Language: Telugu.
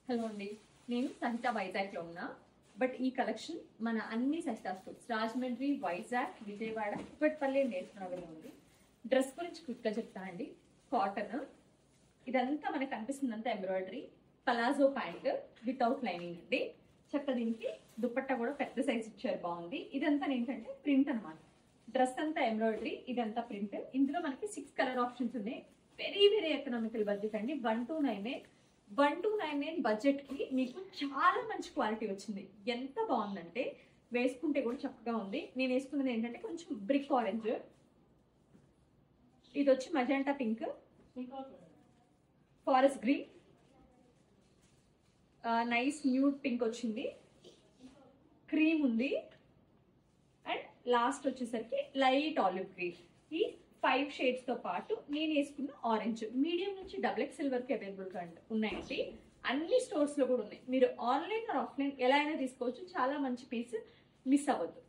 హలో అండి, నేను సహిత వైజాగ్లో ఉన్నా. బట్ ఈ కలెక్షన్ మన అన్ని సహిత స్టోర్స్ రాజమండ్రి, వైజాగ్, విజయవాడ, కుకట్పల్లి, నేర్చుకున్నలో ఉంది. డ్రెస్ గురించి క్విక్గా చెప్తానండి. కాటన్ ఇదంతా మనకు కనిపిస్తుందంతా embroidery, palazzo pant without lining అండి. చక్క దీనికి దుపట్టా కూడా పెద్ద సైజ్ ఇచ్చారు, బాగుంది. ఇదంతా ఏంటంటే ప్రింట్ అనమాట. డ్రెస్ అంతా ఎంబ్రాయిడరీ, ఇదంతా ప్రింట్. ఇందులో మనకి 6 కలర్ ఆప్షన్స్ ఉన్నాయి. వెరీ వెరీ ఎకనామికల్ బడ్జెట్ అండి. 129 బడ్జెట్ కి మీకు చాలా మంచి క్వాలిటీ వచ్చింది. ఎంత బాగుందంటే వేసుకుంటే కూడా చక్కగా ఉంది. నేను వేసుకున్నది ఏంటంటే కొంచెం బ్రిక్ ఆరెంజ్, ఇది వచ్చి magenta pink, forest green, nice nude pink వచ్చింది, క్రీమ్ ఉంది, అండ్ లాస్ట్ వచ్చేసరికి లైట్ ఆలివ్ గ్రీన్. ఈ 5 షేడ్స్ తో పాటు నేను వేసుకున్న ఆరెంజ్. మీడియం నుంచి XXL వరకు అవైలబుల్ గా ఉన్నాయండి. అన్ని స్టోర్స్ లో కూడా ఉన్నాయి. మీరు ఆన్లైన్ ఆర్ ఆఫ్లైన్ ఎలా అయినా తీసుకోవచ్చు. చాలా మంచి పీస్, మిస్ అవ్వద్దు.